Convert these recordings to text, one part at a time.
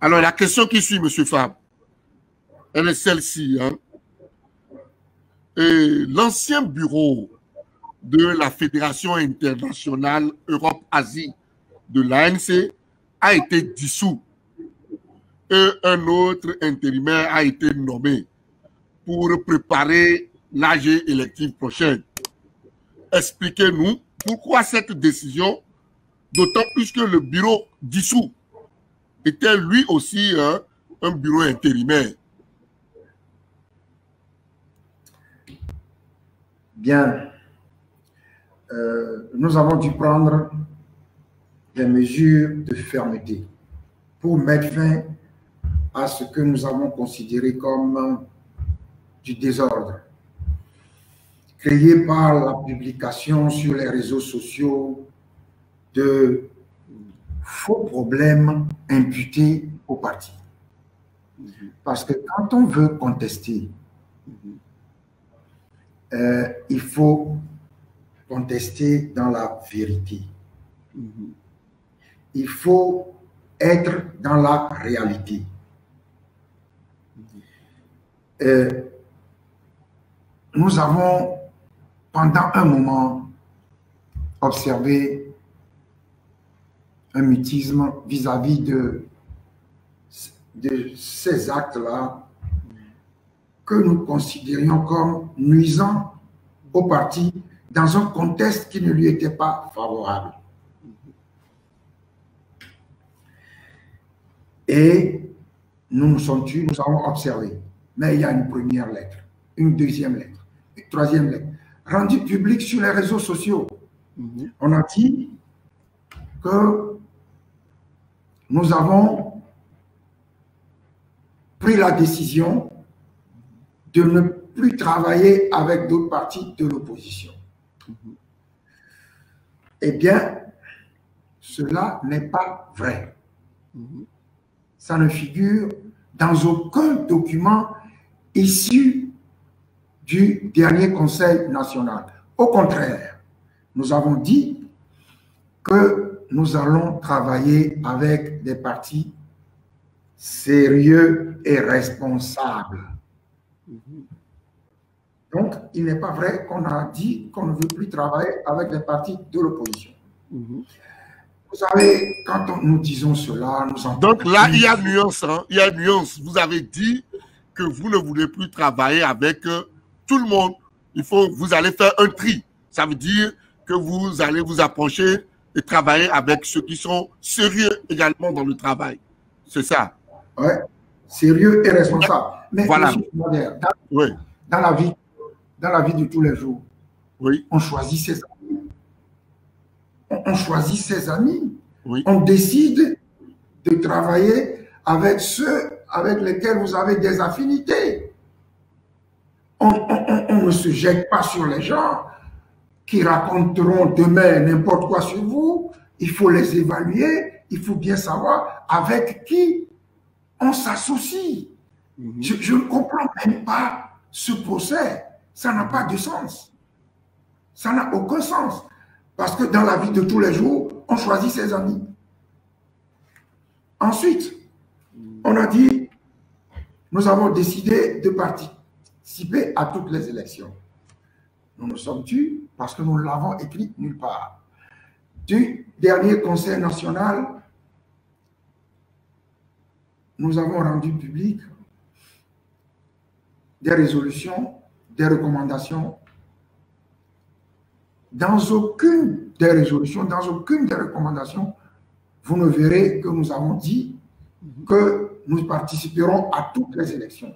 Alors, la question qui suit, M. Fab, elle est celle-ci. Hein. L'ancien bureau de la Fédération internationale Europe-Asie de l'ANC a été dissous et un autre intérimaire a été nommé pour préparer l'AG élective prochaine. Expliquez-nous pourquoi cette décision, d'autant plus que le bureau dissous était lui aussi un bureau intérimaire. Bien. Nous avons dû prendre des mesures de fermeté pour mettre fin à ce que nous avons considéré comme du désordre, créé par la publication sur les réseaux sociaux de faux problèmes imputés au parti. Parce que quand on veut contester, il faut contester dans la vérité. Il faut être dans la réalité. Nous avons, pendant un moment, observé un mutisme vis-à-vis de ces actes-là que nous considérions comme nuisants au parti dans un contexte qui ne lui était pas favorable. Et nous avons observé. Mais il y a une première lettre, une deuxième lettre, une troisième lettre, rendue publique sur les réseaux sociaux. On a dit que nous avons pris la décision de ne plus travailler avec d'autres partis de l'opposition. Eh bien, cela n'est pas vrai. Ça ne figure dans aucun document issu du dernier Conseil national. Au contraire, nous avons dit que nous allons travailler avec des partis sérieux et responsables. Donc, il n'est pas vrai qu'on a dit qu'on ne veut plus travailler avec des partis de l'opposition. Vous savez, quand nous disons cela, nous entendons... Donc là, il y a nuance. Hein? Il y a nuance. Vous avez dit que vous ne voulez plus travailler avec tout le monde. Vous allez faire un tri. Ça veut dire que vous allez vous approcher et travailler avec ceux qui sont sérieux également dans le travail. C'est ça. Oui, sérieux et responsable. Mais voilà. Dans la vie de tous les jours, on choisit ses amis. On choisit ses amis. On décide de travailler avec ceux avec lesquels vous avez des affinités. On ne se jette pas sur les gens qui raconteront demain n'importe quoi sur vous. Il faut les évaluer. Il faut bien savoir avec qui on s'associe. Je ne comprends même pas ce procès. Ça n'a pas de sens. Ça n'a aucun sens. Parce que dans la vie de tous les jours, on choisit ses amis. Ensuite, on a dit, nous avons décidé de participer à toutes les élections. Nous nous sommes tus parce que nous ne l'avons écrit nulle part. Du dernier Conseil national, nous avons rendu public des résolutions, des recommandations. Dans aucune des résolutions, dans aucune des recommandations, vous ne verrez que nous avons dit que nous participerons à toutes les élections.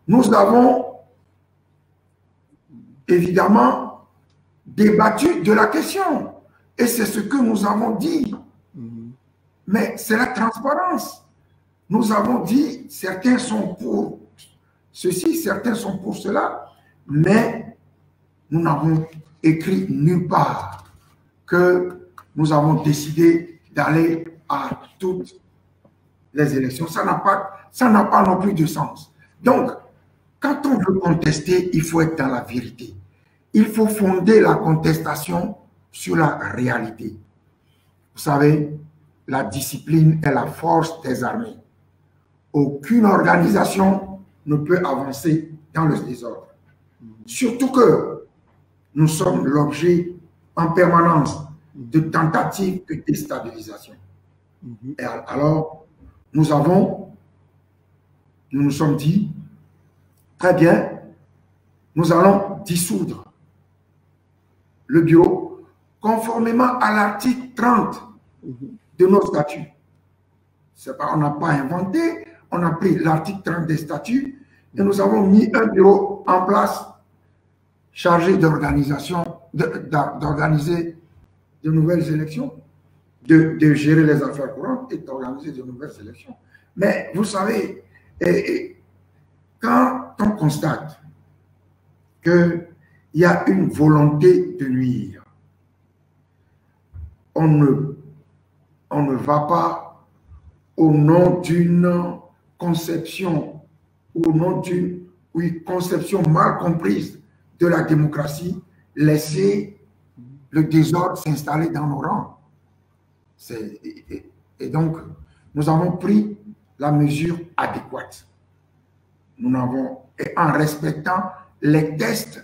Nous avons évidemment débattu de la question et c'est ce que nous avons dit. Mais c'est la transparence. Nous avons dit, certains sont pour ceci, certains sont pour cela, mais nous n'avons écrit nulle part que nous avons décidé d'aller à toutes les élections. Ça n'a pas non plus de sens. Donc, quand on veut contester, il faut être dans la vérité. Il faut fonder la contestation sur la réalité. Vous savez, la discipline est la force des armées. Aucune organisation ne peut avancer dans le désordre. Surtout que nous sommes l'objet en permanence de tentatives de déstabilisation. Et alors, nous nous sommes dit, très bien, nous allons dissoudre le bureau conformément à l'article 30 de nos statuts. C'est pas, on n'a pas inventé, on a pris l'article 30 des statuts et nous avons mis un bureau en place chargé d'organisation, d'organiser de nouvelles élections, de gérer les affaires courantes et d'organiser de nouvelles élections. Mais vous savez, quand on constate qu'il y a une volonté de nuire, on ne va pas au nom d'une conception ou au nom d'une conception mal comprise de la démocratie, laisser le désordre s'installer dans nos rangs. Et donc, nous avons pris la mesure adéquate. Et en respectant les tests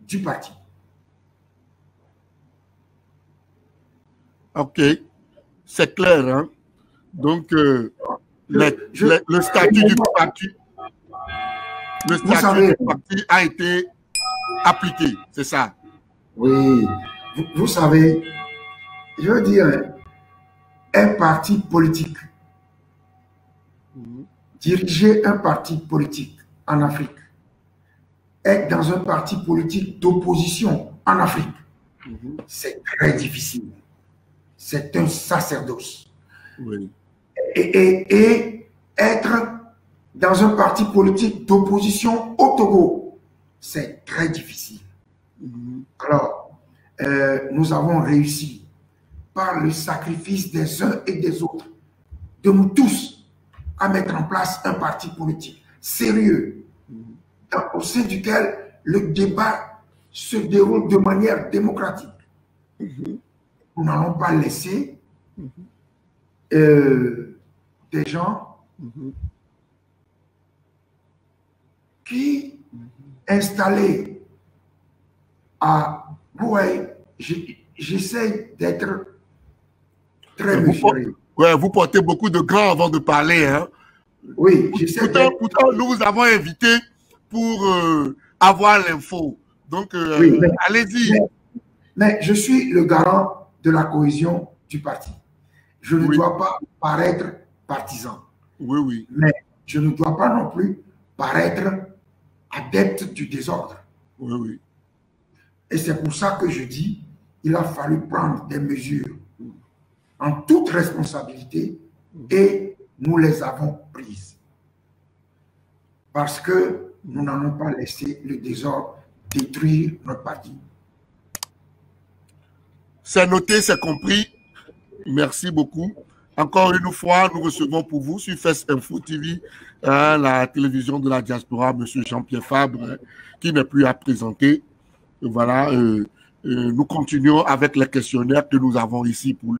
du parti. Ok, c'est clair. Hein? Donc, le statut du parti, a été appliqué, c'est ça? Oui, vous savez, je veux dire, un parti politique, diriger un parti politique en Afrique, être dans un parti politique d'opposition en Afrique, c'est très difficile. C'est un sacerdoce. Oui. Et être dans un parti politique d'opposition au Togo, c'est très difficile. Alors, nous avons réussi, par le sacrifice des uns et des autres, de nous tous, à mettre en place un parti politique sérieux, au sein duquel le débat se déroule de manière démocratique. Nous n'allons pas laisser des gens qui, installés à Bouaï, j'essaie d'être très mesuré. Ouais, vous portez beaucoup de grands avant de parler. Hein? Oui, j'essaie pourtant, nous vous avons invité pour avoir l'info. Donc, oui, allez-y. Mais je suis le garant de la cohésion du parti. Je ne dois pas paraître partisan. Oui, oui. Mais je ne dois pas non plus paraître adepte du désordre. Oui, oui. Et c'est pour ça que je dis qu'il a fallu prendre des mesures en toute responsabilité et nous les avons prises. Parce que nous n'allons pas laisser le désordre détruire notre parti. C'est noté, c'est compris. Merci beaucoup. Encore une fois, nous recevons pour vous sur Fès Info TV, la télévision de la diaspora, M. Jean-Pierre Fabre, qui n'est plus à présenter. Voilà, nous continuons avec les questionnaires que nous avons ici pour